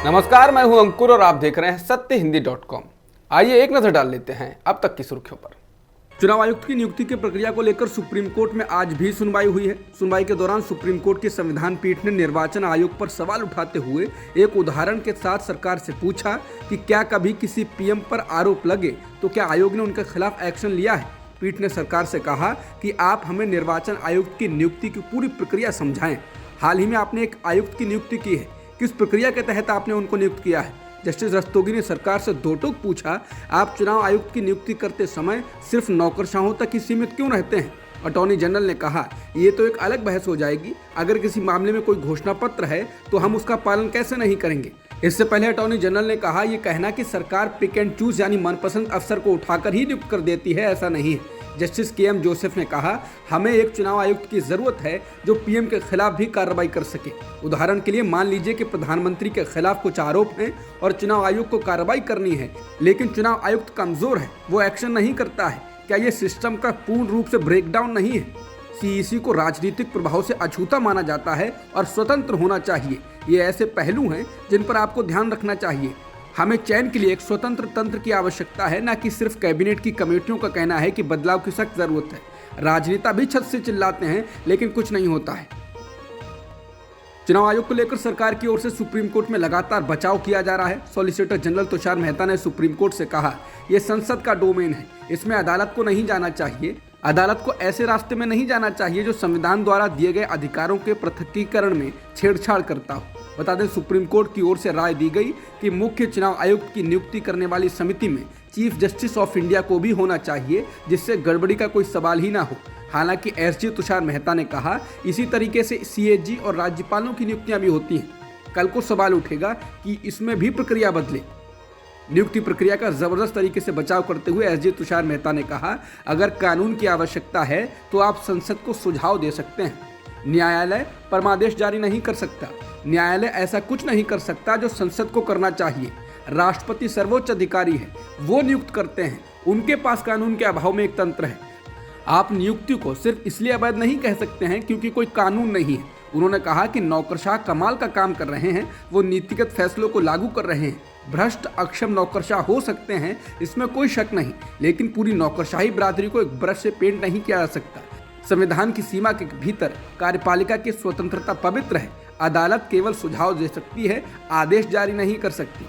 नमस्कार, मैं हूं अंकुर और आप देख रहे हैं सत्यहिंदी.com। आइए एक नजर डाल लेते हैं अब तक की सुर्खियों पर। चुनाव आयुक्त की नियुक्ति की प्रक्रिया को लेकर सुप्रीम कोर्ट में आज भी सुनवाई हुई है। सुनवाई के दौरान सुप्रीम कोर्ट की संविधान पीठ ने निर्वाचन आयोग पर सवाल उठाते हुए एक उदाहरण के साथ सरकार से पूछा कि क्या कभी किसी पीएम पर आरोप लगे तो क्या आयोग ने उनके खिलाफ एक्शन लिया है। पीठ ने सरकार से कहा कि आप हमें निर्वाचन आयुक्त की नियुक्ति की पूरी प्रक्रिया समझाएं। हाल ही में आपने एक आयुक्त की नियुक्ति की है, किस प्रक्रिया के तहत आपने उनको नियुक्त किया है। जस्टिस रस्तोगी ने सरकार से दो टूक पूछा, आप चुनाव आयुक्त की नियुक्ति करते समय सिर्फ नौकरशाहों तक ही सीमित क्यों रहते हैं। अटॉर्नी जनरल ने कहा, ये तो एक अलग बहस हो जाएगी। अगर किसी मामले में कोई घोषणा पत्र है तो हम उसका पालन कैसे नहीं करेंगे। इससे पहले अटॉर्नी जनरल ने कहा, यह कहना कि सरकार पिक एंड चूज यानी मनपसंद अफसर को उठाकर ही नियुक्त कर देती है, ऐसा नहीं है। Justice KM. जोसेफ ने कहा, हमें एक चुनाव आयुक्त की जरूरत है जो पीएम के खिलाफ भी कार्रवाई कर सके। उदाहरण के लिए मान लीजिए कि प्रधानमंत्री के खिलाफ कुछ आरोप हैं और चुनाव आयोग को कार्रवाई करनी है, लेकिन चुनाव आयुक्त कमजोर है, वो एक्शन नहीं करता है। क्या ये सिस्टम का पूर्ण रूप से ब्रेकडाउन नहीं है। सीईसी को राजनीतिक प्रभाव से अछूता माना जाता है और स्वतंत्र होना चाहिए। ये ऐसे पहलू हैं जिन पर आपको ध्यान रखना चाहिए। हमें चयन के लिए एक स्वतंत्र तंत्र की आवश्यकता है, न कि सिर्फ कैबिनेट की कमेटियों का कहना है कि बदलाव की सख्त जरूरत है। राजनेता भी छत से चिल्लाते हैं लेकिन कुछ नहीं होता है। चुनाव आयोग को लेकर सरकार की ओर से सुप्रीम कोर्ट में लगातार बचाव किया जा रहा है। सॉलिसिटर जनरल तुषार मेहता ने सुप्रीम कोर्ट से कहा, यह संसद का डोमेन है, इसमें अदालत को नहीं जाना चाहिए। अदालत को ऐसे रास्ते में नहीं जाना चाहिए जो संविधान द्वारा दिए गए अधिकारों के पृथकीकरण में छेड़छाड़ करता हो। बता दें, सुप्रीम कोर्ट की ओर से राय दी गई कि मुख्य चुनाव आयुक्त की नियुक्ति करने वाली समिति में चीफ जस्टिस ऑफ इंडिया को भी होना चाहिए, जिससे गड़बड़ी का कोई सवाल ही ना हो। हालांकि एसजी तुषार मेहता ने कहा, इसी तरीके से सीएजी और राज्यपालों की नियुक्तियां भी होती हैं। कल को सवाल उठेगा कि इसमें भी प्रक्रिया बदले। नियुक्ति प्रक्रिया का जबरदस्त तरीके से बचाव करते हुए एसजी तुषार मेहता ने कहा, अगर कानून की आवश्यकता है तो आप संसद को सुझाव दे सकते हैं। न्यायालय परमादेश जारी नहीं कर सकता। न्यायालय ऐसा कुछ नहीं कर सकता जो संसद को करना चाहिए। राष्ट्रपति सर्वोच्च अधिकारी है, वो नियुक्त करते हैं, उनके पास कानून के अभाव में एक तंत्र है। आप नियुक्ति को सिर्फ इसलिए अवैध नहीं कह सकते हैं क्योंकि कोई कानून नहीं है। उन्होंने कहा कि नौकरशाह कमाल का काम कर रहे हैं, वो नीतिगत फैसलों को लागू कर रहे हैं। भ्रष्ट अक्षम नौकरशाह हो सकते हैं, इसमें कोई शक नहीं, लेकिन पूरी नौकरशाही बिरादरी को एक ब्रश से पेंट नहीं किया जा सकता। संविधान की सीमा के भीतर कार्यपालिका की स्वतंत्रता पवित्र है। अदालत केवल सुझाव दे सकती है, आदेश जारी नहीं कर सकती।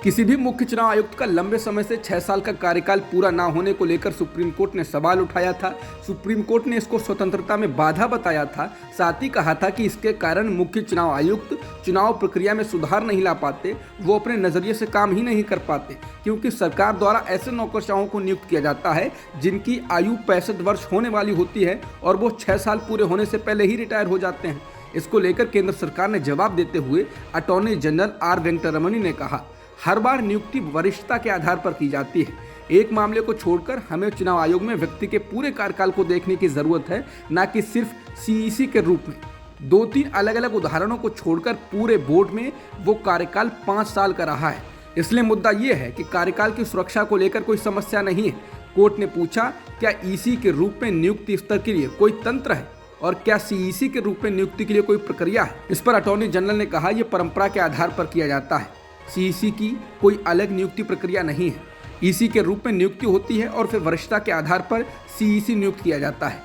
किसी भी मुख्य चुनाव आयुक्त का लंबे समय से 6 साल का कार्यकाल पूरा ना होने को लेकर सुप्रीम कोर्ट ने सवाल उठाया था। सुप्रीम कोर्ट ने इसको स्वतंत्रता में बाधा बताया था। साथ ही कहा था कि इसके कारण मुख्य चुनाव आयुक्त चुनाव प्रक्रिया में सुधार नहीं ला पाते, वो अपने नजरिए से काम ही नहीं कर पाते, क्योंकि सरकार द्वारा ऐसे नौकरशाहों को नियुक्त किया जाता है जिनकी आयु 65 वर्ष होने वाली होती है और वो 6 साल पूरे होने से पहले ही रिटायर हो जाते हैं। इसको लेकर केंद्र सरकार ने जवाब देते हुए अटॉर्नी जनरल आर वेंकटरमणी ने कहा, हर बार नियुक्ति वरिष्ठता के आधार पर की जाती है। एक मामले को छोड़कर हमें चुनाव आयोग में व्यक्ति के पूरे कार्यकाल को देखने की जरूरत है, न कि सिर्फ सीईसी के रूप में। 2-3 अलग अलग उदाहरणों को छोड़कर पूरे बोर्ड में वो कार्यकाल 5 साल का रहा है। इसलिए मुद्दा ये है कि कार्यकाल की सुरक्षा को लेकर कोई समस्या नहीं है। कोर्ट ने पूछा, क्या ईसी के रूप में नियुक्ति स्तर के लिए कोई तंत्र है और क्या सीईसी के रूप में नियुक्ति के लिए कोई प्रक्रिया है। इस पर अटॉर्नी जनरल ने कहा, यह परंपरा के आधार पर किया जाता है। सीईसी की कोई अलग नियुक्ति प्रक्रिया नहीं है। ईसी के रूप में नियुक्ति होती है और फिर वरिष्ठता के आधार पर सीईसी नियुक्त किया जाता है।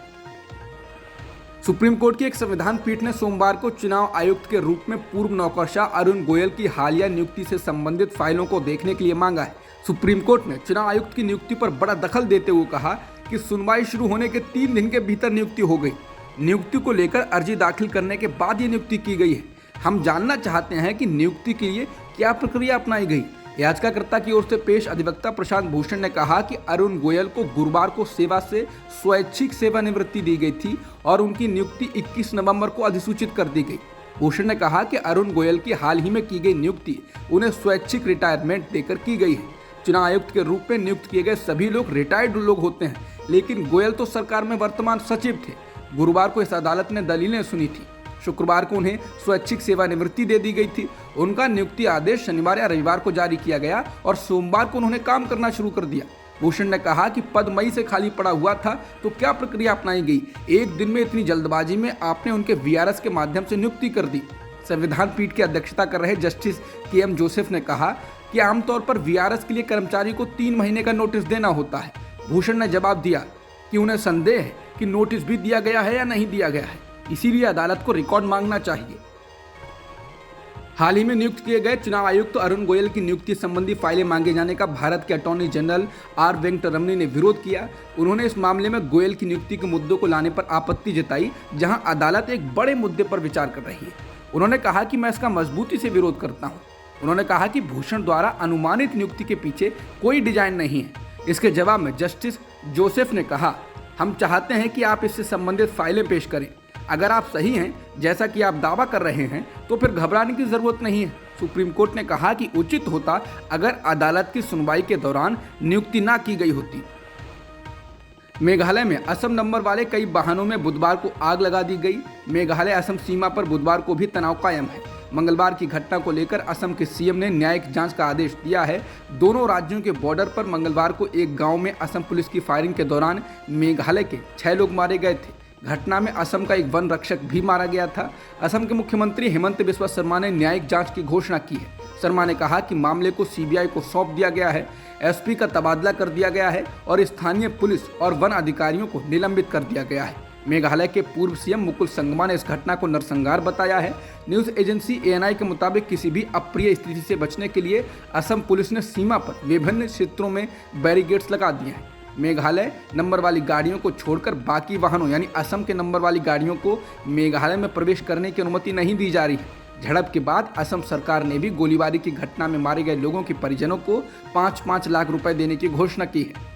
सुप्रीम कोर्ट की एक संविधान पीठ ने सोमवार को चुनाव आयुक्त के रूप में पूर्व नौकरशाह अरुण गोयल की हालिया नियुक्ति से संबंधित फाइलों को देखने के लिए मांगा है। सुप्रीम कोर्ट ने चुनाव आयुक्त की नियुक्ति पर बड़ा दखल देते हुए कहा कि सुनवाई शुरू होने के 3 दिन के भीतर नियुक्ति हो गई। नियुक्ति को लेकर अर्जी दाखिल करने के बाद ये नियुक्ति की गई है। हम जानना चाहते हैं कि नियुक्ति के लिए क्या प्रक्रिया अपनाई गई। याचिकाकर्ता की ओर से पेश अधिवक्ता प्रशांत भूषण ने कहा कि अरुण गोयल को गुरुवार को सेवा से स्वैच्छिक सेवानिवृत्ति दी गई थी और उनकी नियुक्ति 21 नवंबर को अधिसूचित कर दी गई। भूषण ने कहा कि अरुण गोयल की हाल ही में की गई नियुक्ति उन्हें स्वैच्छिक रिटायरमेंट देकर की गई है। चुनाव आयुक्त के रूप में नियुक्त किए गए सभी लोग रिटायर्ड लोग होते हैं, लेकिन गोयल तो सरकार में वर्तमान सचिव थे। गुरुवार को इस अदालत ने दलीलें सुनी थी। शुक्रवार को उन्हें स्वैच्छिक सेवानिवृत्ति दे दी गई थी। उनका नियुक्ति आदेश शनिवार या रविवार को जारी किया गया और सोमवार को उन्होंने काम करना शुरू कर दिया। भूषण ने कहा कि पद मई से खाली पड़ा हुआ था, तो क्या प्रक्रिया अपनाई गई। एक दिन में इतनी जल्दबाजी में आपने उनके वीआरएस के माध्यम से नियुक्ति कर दी। संविधान पीठ की अध्यक्षता कर रहे जस्टिस के.एम. जोसेफ ने कहा कि आमतौर पर वीआरएस के लिए कर्मचारी को 3 महीने का नोटिस देना होता है। भूषण ने जवाब दिया कि उन्हें संदेह है कि नोटिस भी दिया गया है या नहीं दिया गया है, इसीलिए अदालत को रिकॉर्ड मांगना चाहिए। हाल ही में नियुक्त किए गए चुनाव आयुक्त अरुण गोयल की नियुक्ति संबंधी फाइलें मांगे जाने का भारत के अटॉर्नी जनरल आर वेंकटरमणी ने विरोध किया। उन्होंने इस मामले में गोयल की नियुक्ति के मुद्दों को लाने पर आपत्ति जताई, जहां अदालत एक बड़े मुद्दे पर विचार कर रही है। उन्होंने कहा कि मैं इसका मजबूती से विरोध करता हूं। उन्होंने कहा कि भूषण द्वारा अनुमानित नियुक्ति के पीछे कोई डिजाइन नहीं है। इसके जवाब में जस्टिस जोसेफ ने कहा, हम चाहते हैं कि आप इससे संबंधित फाइलें पेश करें। अगर आप सही हैं, जैसा कि आप दावा कर रहे हैं, तो फिर घबराने की जरूरत नहीं है। सुप्रीम कोर्ट ने कहा कि उचित होता अगर अदालत की सुनवाई के दौरान नियुक्ति ना की गई होती। मेघालय में असम नंबर वाले कई वाहनों में बुधवार को आग लगा दी गई। मेघालय असम सीमा पर बुधवार को भी तनाव कायम है। मंगलवार की घटना को लेकर असम के सीएम ने न्यायिक जांच का आदेश दिया है। दोनों राज्यों के बॉर्डर पर मंगलवार को एक गांव में असम पुलिस की फायरिंग के दौरान मेघालय के 6 लोग मारे गए थे। घटना में असम का एक वन रक्षक भी मारा गया था। असम के मुख्यमंत्री हेमंत बिस्वा शर्मा ने न्यायिक जांच की घोषणा की है। शर्मा ने कहा कि मामले को सीबीआई को सौंप दिया गया है, एसपी का तबादला कर दिया गया है और स्थानीय पुलिस और वन अधिकारियों को निलंबित कर दिया गया है। मेघालय के पूर्व सीएम मुकुल संगमा ने इस घटना को नरसंहार बताया है। न्यूज एजेंसी एएनआई के मुताबिक किसी भी अप्रिय स्थिति से बचने के लिए असम पुलिस ने सीमा पर विभिन्न क्षेत्रों में बैरिकेड्स लगा दिए हैं। मेघालय नंबर वाली गाड़ियों को छोड़कर बाकी वाहनों यानी असम के नंबर वाली गाड़ियों को मेघालय में प्रवेश करने की अनुमति नहीं दी जा रही है। झड़प के बाद असम सरकार ने भी गोलीबारी की घटना में मारे गए लोगों के परिजनों को 5-5 लाख रुपए देने की घोषणा की है।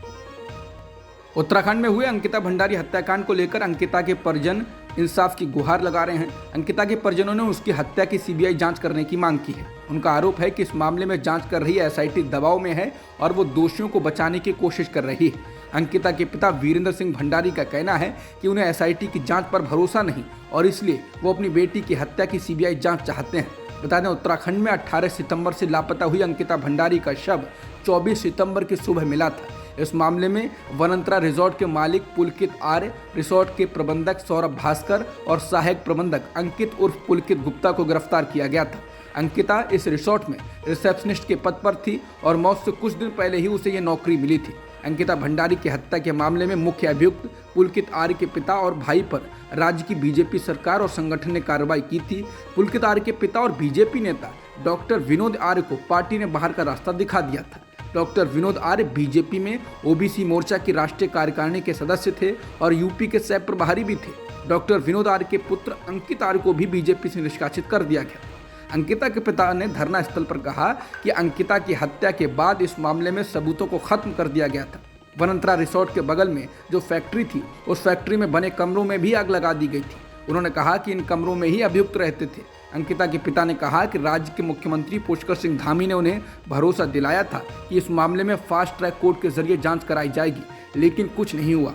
उत्तराखंड में हुए अंकिता भंडारी हत्याकांड को लेकर अंकिता के परिजन इंसाफ की गुहार लगा रहे हैं। अंकिता के परिजनों ने उसकी हत्या की सीबीआई जांच करने की मांग की है। उनका आरोप है कि इस मामले में जांच कर रही एसआईटी दबाव में है और वो दोषियों को बचाने की कोशिश कर रही है। अंकिता के पिता वीरेंद्र सिंह भंडारी का कहना है कि उन्हें एसआईटी की जांच पर भरोसा नहीं और इसलिए वो अपनी बेटी की हत्या की सीबीआई जांच चाहते हैं। बता दें, उत्तराखंड में 18 सितंबर से लापता हुई अंकिता भंडारी का शव 24 सितंबर की सुबह मिला था। इस मामले में वनंतरा रिजॉर्ट के मालिक पुलकित आर्य, रिसोर्ट के प्रबंधक सौरभ भास्कर और सहायक प्रबंधक अंकित उर्फ पुलकित गुप्ता को गिरफ्तार किया गया था। अंकिता इस रिसोर्ट में रिसेप्शनिस्ट के पद पर थी और मौत से कुछ दिन पहले ही उसे ये नौकरी मिली थी। अंकिता भंडारी की हत्या के मामले में मुख्य अभियुक्त पुलकित आर्य के पिता और भाई पर राज्य की बीजेपी सरकार और संगठन ने कार्रवाई की थी। पुलकित आर्य के पिता और बीजेपी नेता डॉक्टर विनोद आर्य को पार्टी ने बाहर का रास्ता दिखा दिया था। डॉक्टर विनोद आर्य बीजेपी में ओबीसी मोर्चा की राष्ट्रीय कार्यकारिणी के सदस्य थे और यूपी के सह प्रभारी भी थे। डॉक्टर विनोद आर्य के पुत्र अंकित आर्य को भी बीजेपी से निष्कासित कर दिया गया। अंकिता के पिता ने धरना स्थल पर कहा कि अंकिता की हत्या के बाद इस मामले में सबूतों को खत्म कर दिया गया था। वनंतरा रिसोर्ट के बगल में जो फैक्ट्री थी, उस फैक्ट्री में बने कमरों में भी आग लगा दी गई थी। उन्होंने कहा कि इन कमरों में ही अभियुक्त रहते थे। अंकिता के पिता ने कहा कि राज्य के मुख्यमंत्री पुष्कर सिंह धामी ने उन्हें भरोसा दिलाया था कि इस मामले में फास्ट ट्रैक कोर्ट के जरिए जांच कराई जाएगी, लेकिन कुछ नहीं हुआ।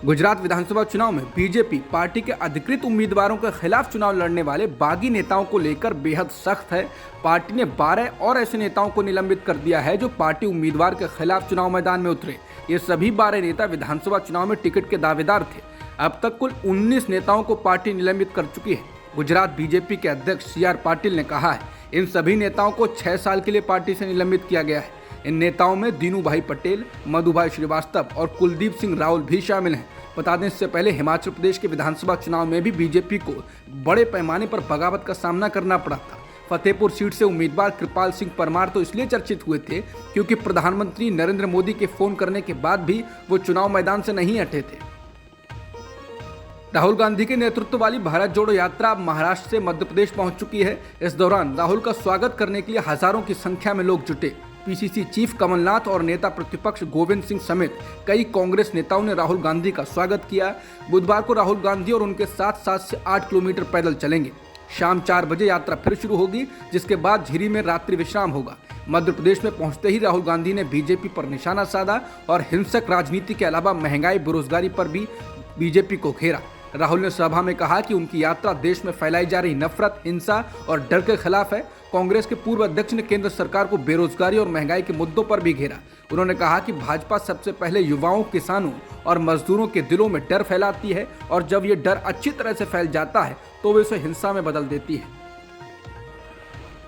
गुजरात विधानसभा चुनाव में बीजेपी पार्टी के अधिकृत उम्मीदवारों के खिलाफ चुनाव लड़ने वाले बागी नेताओं को लेकर बेहद सख्त है। पार्टी ने 12 और ऐसे नेताओं को निलंबित कर दिया है जो पार्टी उम्मीदवार के खिलाफ चुनाव मैदान में उतरे। ये सभी 12 नेता विधानसभा चुनाव में टिकट के दावेदार थे। अब तक कुल 19 नेताओं को पार्टी निलंबित कर चुकी है। गुजरात बीजेपी के अध्यक्ष CR पाटिल ने कहा है, इन सभी नेताओं को 6 साल के लिए पार्टी से निलंबित किया गया है। इन नेताओं में दीनू भाई पटेल, मधुभाई श्रीवास्तव और कुलदीप सिंह रावल भी शामिल हैं। बता दें, इससे पहले हिमाचल प्रदेश के विधानसभा चुनाव में भी बीजेपी को बड़े पैमाने पर बगावत का सामना करना पड़ा था। फतेहपुर सीट से उम्मीदवार कृपाल सिंह परमार तो इसलिए चर्चित हुए थे क्योंकि प्रधानमंत्री नरेंद्र मोदी के फोन करने के बाद भी वो चुनाव मैदान से नहीं हटे थे। राहुल गांधी के नेतृत्व वाली भारत जोड़ो यात्रा अब महाराष्ट्र से मध्य प्रदेश पहुंच चुकी है। इस दौरान राहुल का स्वागत करने के लिए हजारों की संख्या में लोग जुटे। पीसीसी चीफ कमलनाथ और नेता प्रतिपक्ष गोविंद सिंह समेत कई कांग्रेस नेताओं ने राहुल गांधी का स्वागत किया। बुधवार को राहुल गांधी और उनके साथ 7 से 8 किलोमीटर पैदल चलेंगे। शाम 4 बजे यात्रा फिर शुरू होगी, जिसके बाद झिरी में रात्रि विश्राम होगा। मध्य प्रदेश में पहुंचते ही राहुल गांधी ने बीजेपी पर निशाना साधा और हिंसक राजनीति के अलावा महंगाई, बेरोजगारी पर भी बीजेपी को घेरा। राहुल ने सभा में कहा कि उनकी यात्रा देश में फैलाई जा रही नफरत, हिंसा और डर के खिलाफ है। कांग्रेस के पूर्व अध्यक्ष ने केंद्र सरकार को बेरोजगारी और महंगाई के मुद्दों पर भी घेरा। उन्होंने कहा कि भाजपा सबसे पहले युवाओं, किसानों और मजदूरों के दिलों में डर फैलाती है और जब ये डर अच्छी तरह से फैल जाता है तो वे इसे हिंसा में बदल देती है।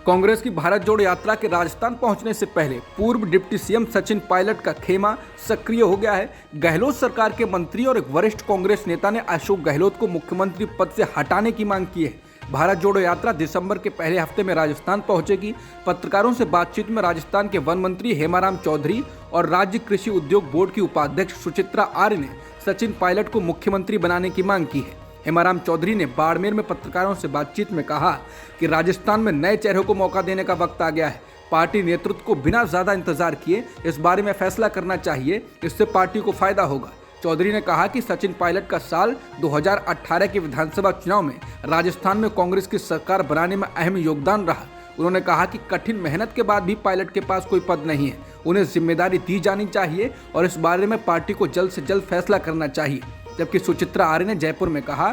कांग्रेस की भारत जोड़ो यात्रा के राजस्थान पहुंचने से पहले पूर्व डिप्टी सीएम सचिन पायलट का खेमा सक्रिय हो गया है। गहलोत सरकार के मंत्री और एक वरिष्ठ कांग्रेस नेता ने अशोक गहलोत को मुख्यमंत्री पद से हटाने की मांग की है। भारत जोड़ो यात्रा दिसंबर के पहले हफ्ते में राजस्थान पहुंचेगी। पत्रकारों से बातचीत में राजस्थान के वन मंत्री हेमाराम चौधरी और राज्य कृषि उद्योग बोर्ड की उपाध्यक्ष सुचित्रा आर्य ने सचिन पायलट को मुख्यमंत्री बनाने की मांग की है। हेमाराम चौधरी ने बाड़मेर में पत्रकारों से बातचीत में कहा कि राजस्थान में नए चेहरों को मौका देने का वक्त आ गया है। पार्टी नेतृत्व को बिना ज्यादा इंतजार किए इस बारे में फैसला करना चाहिए, इससे पार्टी को फायदा होगा। चौधरी ने कहा कि सचिन पायलट का साल 2018 के विधानसभा चुनाव में राजस्थान में कांग्रेस की सरकार बनाने में अहम योगदान रहा। उन्होंने कहा कि कठिन मेहनत के बाद भी पायलट के पास कोई पद नहीं है, उन्हें जिम्मेदारी दी जानी चाहिए और इस बारे में पार्टी को जल्द से जल्द फैसला करना चाहिए। जबकि सुचित्रा आर्य ने जयपुर में कहा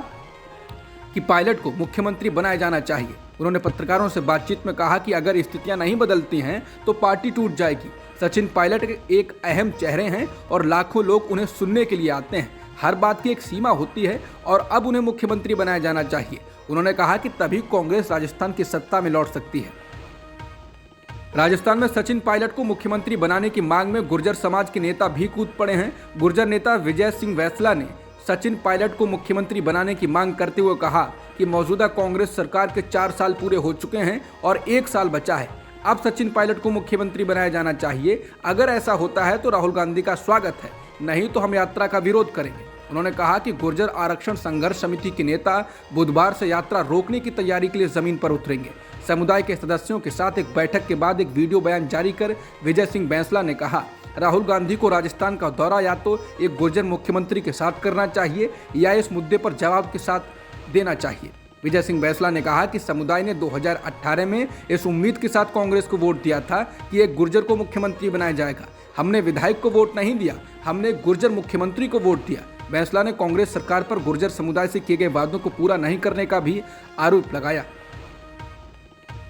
कि पायलट को मुख्यमंत्री बनाया जाना चाहिए। उन्होंने पत्रकारों से बातचीत में कहा कि अगर स्थितियां नहीं बदलती हैं तो पार्टी टूट जाएगी। सचिन पायलट एक अहम चेहरे हैं और लाखों लोग उन्हें सुनने के लिए आते हैं। हर बात की एक सीमा होती है और अब उन्हें मुख्यमंत्री बनाया जाना चाहिए। उन्होंने कहा कि तभी कांग्रेस राजस्थान की सत्ता में लौट सकती है। राजस्थान में सचिन पायलट को मुख्यमंत्री बनाने की मांग में गुर्जर समाज के नेता भी कूद पड़े हैं। गुर्जर नेता विजय सिंह वैसला ने सचिन पायलट को मुख्यमंत्री बनाने की मांग करते हुए कहा कि मौजूदा कांग्रेस सरकार के 4 साल पूरे हो चुके हैं और 1 साल बचा है। अब सचिन पायलट को मुख्यमंत्री बनाया जाना चाहिए। अगर ऐसा होता है तो राहुल गांधी का स्वागत है, नहीं तो हम यात्रा का विरोध करेंगे। उन्होंने कहा कि गुर्जर आरक्षण संघर्ष समिति के नेता बुधवार से यात्रा रोकने की तैयारी के लिए जमीन पर उतरेंगे। समुदाय के सदस्यों के साथ एक बैठक के बाद एक वीडियो बयान जारी कर विजय सिंह बैंसला ने कहा, राहुल गांधी को राजस्थान का दौरा या तो एक गुर्जर मुख्यमंत्री के साथ करना चाहिए या इस मुद्दे पर जवाब के साथ देना चाहिए। विजय सिंह बैंसला ने कहा कि समुदाय ने 2018 में इस उम्मीद के साथ कांग्रेस को वोट दिया था कि एक गुर्जर को मुख्यमंत्री बनाया जाएगा। हमने विधायक को वोट नहीं दिया, हमने गुर्जर मुख्यमंत्री को वोट दिया। बैंसला ने कांग्रेस सरकार पर गुर्जर समुदाय से किए गए वादों को पूरा नहीं करने का भी आरोप लगाया।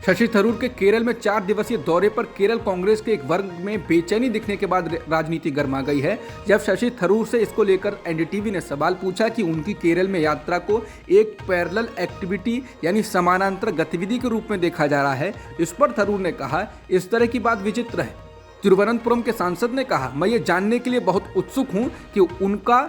शशि थरूर के केरल में 4 दिवसीय दौरे पर केरल कांग्रेस के एक वर्ग में बेचैनी दिखने के बाद राजनीति गर्मा गई है। जब शशि थरूर से इसको लेकर एनडीटीवी ने सवाल पूछा कि उनकी केरल में यात्रा को एक पैरेलल एक्टिविटी यानी समानांतर गतिविधि के रूप में देखा जा रहा है, इस पर थरूर ने कहा, इस तरह की बात विचित्र है। तिरुवनंतपुरम के सांसद ने कहा, मैं ये जानने के लिए बहुत उत्सुक हूँ कि उनका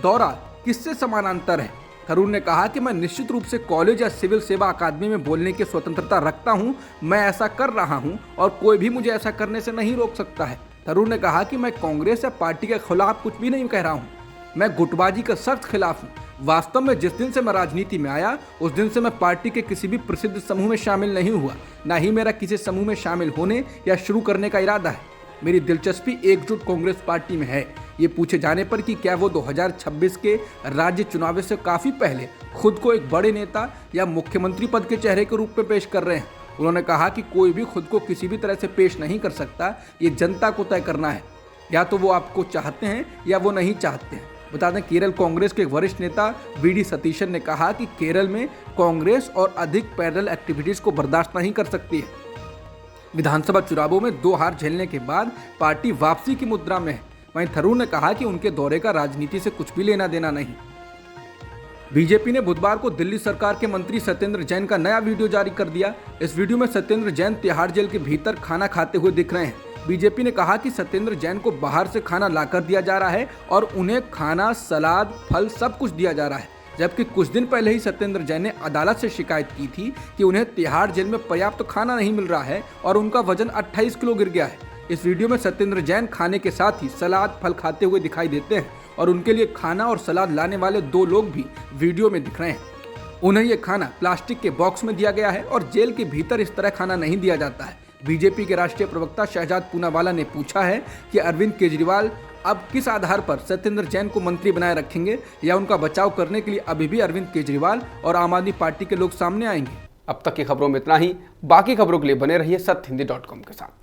दौरा किससे समानांतर है। थरूर ने कहा कि मैं निश्चित रूप से कॉलेज या सिविल सेवा अकादमी में बोलने की स्वतंत्रता रखता हूं, मैं ऐसा कर रहा हूं और कोई भी मुझे ऐसा करने से नहीं रोक सकता है। थरूर ने कहा कि मैं कांग्रेस या पार्टी के खिलाफ कुछ भी नहीं कह रहा हूं, मैं गुटबाजी का सख्त खिलाफ हूं। वास्तव में जिस दिन से मैं राजनीति में आया उस दिन से मैं पार्टी के किसी भी प्रसिद्ध समूह में शामिल नहीं हुआ, न ही मेरा किसी समूह में शामिल होने या शुरू करने का इरादा है। मेरी दिलचस्पी एकजुट कांग्रेस पार्टी में है। ये पूछे जाने पर कि क्या वो 2026 के राज्य चुनाव से काफ़ी पहले खुद को एक बड़े नेता या मुख्यमंत्री पद के चेहरे के रूप में पेश कर रहे हैं, उन्होंने कहा कि कोई भी खुद को किसी भी तरह से पेश नहीं कर सकता, ये जनता को तय करना है, या तो वो आपको चाहते हैं या वो नहीं चाहते हैं। बता दें, केरल कांग्रेस के वरिष्ठ नेता वीडी सतीशन ने कहा कि केरल में कांग्रेस और अधिक पैरेलल एक्टिविटीज़ को बर्दाश्त नहीं कर सकती है। विधानसभा चुनावों में 2 हार झेलने के बाद पार्टी वापसी की मुद्रा में है। वहीं थरूर ने कहा कि उनके दौरे का राजनीति से कुछ भी लेना देना नहीं। बीजेपी ने बुधवार को दिल्ली सरकार के मंत्री सत्येंद्र जैन का नया वीडियो जारी कर दिया। इस वीडियो में सत्येंद्र जैन तिहाड़ जेल के भीतर खाना खाते हुए दिख रहे हैं। बीजेपी ने कहा कि सत्येंद्र जैन को बाहर से खाना लाकर दिया जा रहा है और उन्हें खाना, सलाद, फल सब कुछ दिया जा रहा है, जबकि कुछ दिन पहले ही सत्येंद्र जैन ने अदालत से शिकायत की थी कि उन्हें तिहाड़ जेल में पर्याप्त खाना नहीं मिल रहा है और उनका वजन 28 किलो गिर गया है। इस वीडियो में सत्येंद्र जैन खाने के साथ ही सलाद, फल खाते हुए दिखाई देते हैं और उनके लिए खाना और सलाद लाने वाले 2 लोग भी वीडियो में दिख रहे हैं। उन्हें यह खाना प्लास्टिक के बॉक्स में दिया गया है और जेल के भीतर इस तरह खाना नहीं दिया जाता है। बीजेपी के राष्ट्रीय प्रवक्ता शहजाद पूनावाला ने पूछा है कि अरविंद केजरीवाल अब किस आधार पर सत्येंद्र जैन को मंत्री बनाए रखेंगे या उनका बचाव करने के लिए अभी भी अरविंद केजरीवाल और आम आदमी पार्टी के लोग सामने आएंगे। अब तक की खबरों में इतना ही। बाकी खबरों के लिए बने रहिए सत्य हिंदी.com के साथ।